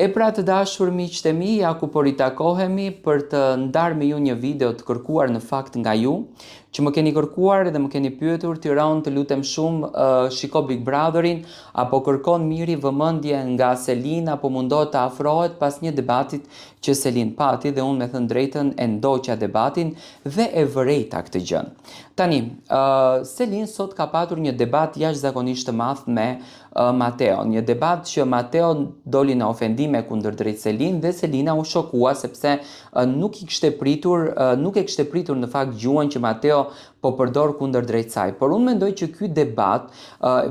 E pra të dashur miqtë e mi, ja ku po ritakohemi për të ndarë me ju një video të kërkuar në fakt nga ju, që më keni kërkuar dhe më keni pyetur Tiranë të lutem shumë shiko Big Brotherin, apo kërkon Miri vëmendje nga Selin, apo mundohet të afrohet pas një debatit që Selin pati dhe unë me thënë drejtën e ndoqa debatin dhe e vërejta këtë gjën. Tani, Selin sot ka patur një debat jashtëzakonisht të madh me Mateo, një debat që Mateo doli në ofendime kundër drejt Selin dhe Selina u shokua sepse nuk e kishte pritur në fakt gjuhën që Mateo po përdor kundër drejt saj. Por unë mendoj që ky debat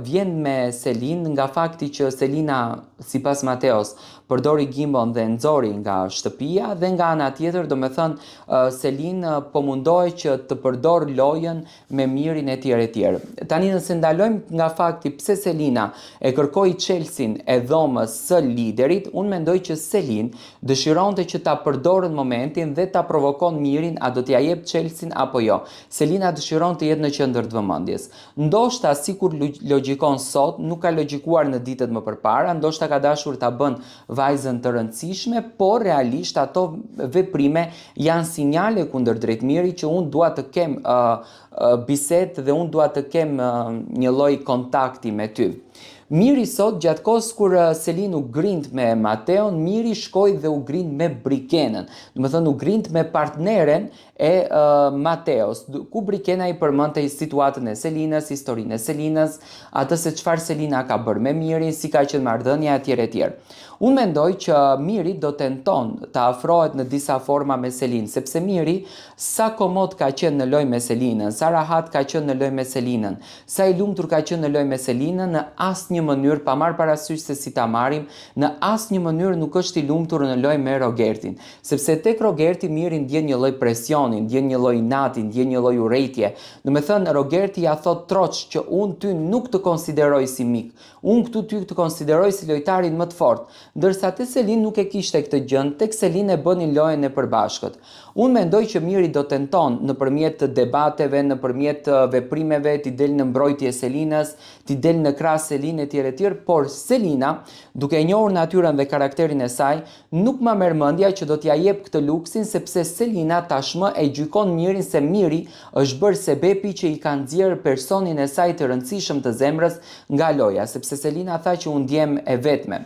vjen me Selin nga fakti që Selina, sipas Mateos, përdori gimbon dhe nxori nga shtëpia dhe nga ana tjetër, domethënë Selin po mundohej që të përdor lojën me Mirin etj etj. Tani nëse ndalojmë nga fakti pse Selina e kërkoi Chelsin e dhomës së liderit, unë mendoj që Selin dëshironte që ta përdorën momentin dhe ta provokon Mirin, a do t'ja jep Chelsin apo jo. Selina dëshiron të jetë në qendër të vëmendjes. Ndoshta sikur logjikon sot, nuk ka logjikuar në ditët më përpara, ndoshta ka dashur ta bën vajzën të rëndësishme, por realisht ato veprime janë sinjale kundër drejt Mirit që unë dua të kem bisedë dhe unë dua të kem një lloj kontakti me ty. Miri sot, gjatë kohës kur Selin u grind me Mateon, Miri shkoi dhe u grind me Brikenën. Domethënë u grind me partneren e Mateos, ku Brikena i përmendte situatën e Selinës, historinë e Selinës, atë se çfarë Selina ka bërë me Mirin, si ka qenë marrëdhënia etj etj. Unë mendoj që Miri do tenton të afrohet në disa forma me Selin, sepse Miri sa komod ka qenë në lojë me Selinën, sa rahat ka qenë në lojë me Selinën, sa i lumtur ka qenë në lojë me Selinën, në asnjë mënyrë, pa marrë parasysh se si ta marrim, në asnjë mënyrë nuk është i lumtur në lojë me Rogertin, sepse tek Rogerti Miri ndjen një lloj presioni, ndjen një lloj inati, ndjen një lloj urrejtje. Domethënë Rogerti ja thot Troç që unë ty nuk të konsideroj si mik, unë këtu ty të konsideroj si lojtarin më të fortë, ndërsa te Selin nuk e kishte këtë gjën, tek Selin e bënin lojën e përbashkët. Unë mendoj që Miri do tenton nëpërmjet debateve, nëpërmjet veprimeve, t'i del në mbrojtje Selinës, t'i del në krah Selin etj etj, por Selina, duke e njohur natyrën dhe karakterin e saj, nuk ma merr mendja që do t'ja jep këtë luksin, sepse Selina tashmë e gjykon Mirin se Miri është bërë sebepi që i ka nxjerrë personin e saj të rëndësishëm të zemrës nga loja, sepse Selina tha që unë ndjem e vetme.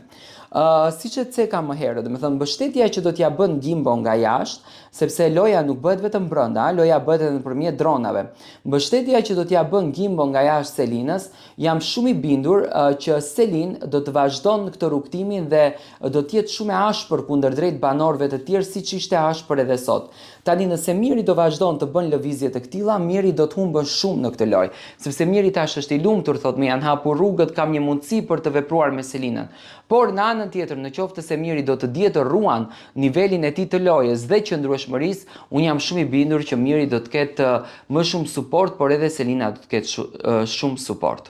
Siç e theka më herët, domethënë mbështetja që do t'ja bën Gimbo nga jashtë, sepse loja nuk bëhet vetëm brenda, loja bëhet edhe nëpërmjet dronave. Mbështetja që do t'ja bën Gimbo nga jashtë Selinës, jam shumë i bindur që Selin do të vazhdon këtë rrugtimin dhe do të jetë shumë e ashpër kundër drejt banorëve të tjerë, siç ishte ashpër edhe sot. Tani nëse Miri do vazhdon të bën lëvizje të këtilla, Miri do të humbë shumë në këtë lojë, sepse Miri tash është i lumtur, thotë më janë hapur rrugët, kam një mundësi për të vepruar me Selinën. Por në anën tjetër, në qoftë se Miri do të dihet të ruan nivelin e tij të lojës dhe qëndrueshmërisë, unë jam shumë i bindur që Miri do të ketë më shumë suport, por edhe Selina do të ketë shumë suport.